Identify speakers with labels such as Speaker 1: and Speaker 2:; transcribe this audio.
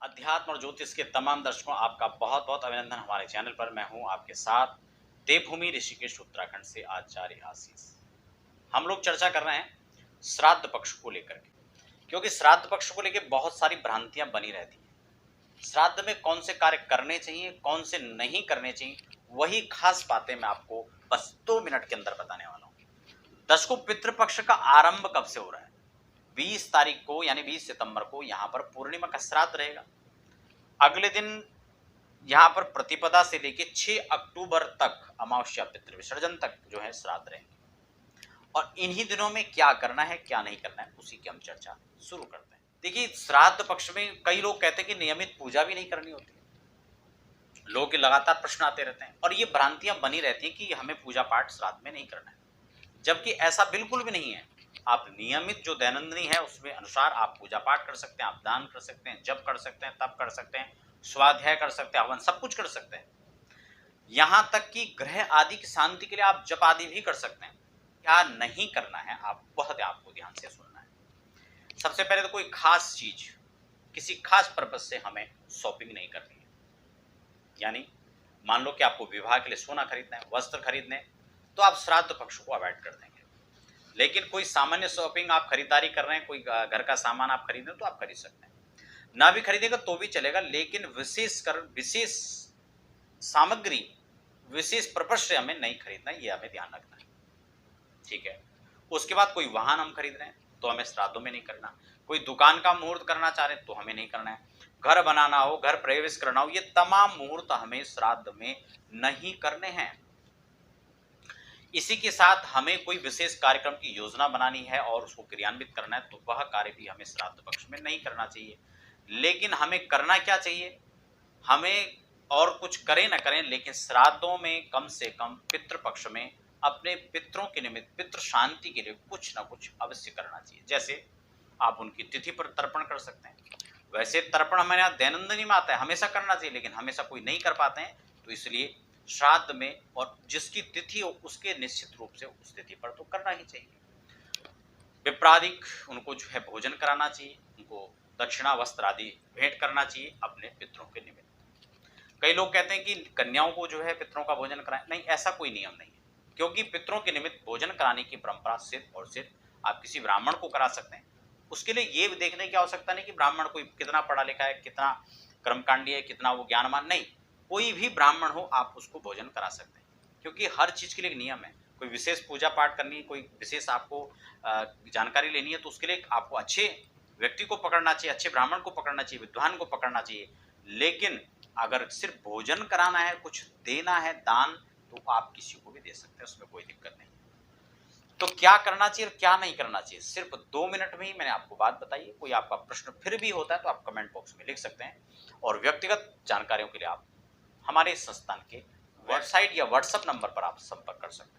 Speaker 1: अध्यात्म और ज्योतिष के तमाम दर्शकों आपका बहुत बहुत अभिनंदन हमारे चैनल पर। मैं हूं आपके साथ देवभूमि ऋषिकेश उत्तराखंड से आचार्य आशीष। हम लोग चर्चा कर रहे हैं श्राद्ध पक्ष को लेकर के, क्योंकि श्राद्ध पक्ष को लेकर बहुत सारी भ्रांतियां बनी रहती हैं। श्राद्ध में कौन से कार्य करने चाहिए, कौन से नहीं करने चाहिए, वही खास बातें मैं आपको बस 2 मिनट के अंदर बताने वाला हूं। दर्शकों, पितृपक्ष का आरंभ कब से हो रहा है? 20 तारीख को यानी 20 सितंबर को यहाँ पर पूर्णिमा का श्राद्ध रहेगा। अगले दिन यहाँ पर प्रतिपदा से लेकर 6 अक्टूबर तक अमावस्या पितृ विसर्जन तक जो है श्राद्ध रहेंगे। और इन्हीं दिनों में क्या करना है क्या नहीं करना है उसी की हम चर्चा शुरू करते हैं। देखिए, श्राद्ध पक्ष में कई लोग कहते हैं कि नियमित पूजा भी नहीं करनी होती। लोगों के लगातार प्रश्न आते रहते हैं और ये भ्रांतियां बनी रहती हैं कि हमें पूजा पाठ श्राद्ध में नहीं करना है, जबकि ऐसा बिल्कुल भी नहीं है। आप नियमित जो दैनंदिनी है उसमें अनुसार आप पूजा पाठ कर सकते हैं, आप दान कर सकते हैं, जप कर सकते हैं, तप कर सकते हैं, स्वाध्याय कर सकते हैं, हवन सब कुछ कर सकते हैं। यहां तक कि ग्रह आदि की शांति के लिए आप जप आदि भी कर सकते हैं। क्या नहीं करना है आपको ध्यान से सुनना है। सबसे पहले तो कोई खास चीज किसी खास पर्पज से हमें शॉपिंग नहीं करनी है। यानी मान लो कि आपको विवाह के लिए सोना खरीदना है, वस्त्र खरीदने, तो आप श्राद्ध पक्ष को अवॉइड कर देंगे। लेकिन कोई सामान्य शॉपिंग आप खरीदारी कर रहे हैं, कोई घर का सामान आप खरीदें तो आप खरीद सकते हैं। ना भी खरीदेगा तो भी चलेगा, लेकिन विशेष सामग्री विशेष पर्पज से हमें नहीं खरीदना, ये हमें ध्यान रखना है। ठीक है। उसके बाद कोई वाहन हम खरीद रहे हैं तो हमें श्राद्धों में नहीं करना। कोई दुकान का मुहूर्त करना चाह रहे हैं तो हमें नहीं करना है। घर बनाना हो, घर प्रवेश करना हो, ये तमाम मुहूर्त हमें श्राद्ध में नहीं करने हैं। इसी के साथ हमें कोई विशेष कार्यक्रम की योजना बनानी है और उसको क्रियान्वित करना है तो वह कार्य भी हमें श्राद्ध पक्ष में नहीं करना चाहिए। लेकिन हमें करना क्या चाहिए? हमें और कुछ करें न करें, लेकिन श्राद्धों में कम से कम पितृपक्ष में अपने पितरों के निमित्त पितृ शांति के लिए कुछ ना कुछ अवश्य करना चाहिए। जैसे आप उनकी तिथि पर तर्पण कर सकते हैं। वैसे तर्पण हमारे यहाँ दैनंदिनी में आता है, हमेशा करना चाहिए, लेकिन हमेशा कोई नहीं कर पाते हैं, तो इसलिए श्राद्ध में और जिसकी तिथि हो उसके निश्चित रूप से उस तिथि पर तो करना ही चाहिए। विप्रादिक उनको जो है भोजन कराना चाहिए, उनको दक्षिणा वस्त्र आदि भेंट करना चाहिए अपने पितरों के निमित्त। कई लोग कहते हैं कि कन्याओं को जो है पितरों का भोजन कराएं। नहीं, ऐसा कोई नियम नहीं है, क्योंकि पितरों के निमित्त भोजन कराने की परंपरा सिर्फ और सिर्फ आप किसी ब्राह्मण को करा सकते हैं। उसके लिए ये देखने की आवश्यकता नहीं कि ब्राह्मण कोई कितना पढ़ा लिखा है, कितना कर्मकांडी है, कितना वो ज्ञानवान। नहीं, कोई भी ब्राह्मण हो आप उसको भोजन करा सकते हैं, क्योंकि हर चीज के लिए एक नियम है। कोई विशेष पूजा पाठ करनी है, कोई विशेष आपको जानकारी लेनी है, तो उसके लिए आपको अच्छे व्यक्ति को पकड़ना चाहिए, अच्छे ब्राह्मण को पकड़ना चाहिए, विद्वान को पकड़ना चाहिए। लेकिन अगर सिर्फ भोजन कराना है, कुछ देना है दान, तो आप किसी को भी दे सकते हैं, उसमें कोई दिक्कत नहीं। तो क्या करना चाहिए और क्या नहीं करना चाहिए, सिर्फ 2 मिनट में ही मैंने आपको बात बताई है। कोई आपका प्रश्न फिर भी होता है तो आप कमेंट बॉक्स में लिख सकते हैं, और व्यक्तिगत जानकारियों के लिए आप हमारे संस्थान के वेबसाइट या व्हाट्सएप नंबर पर आप संपर्क कर सकते हैं।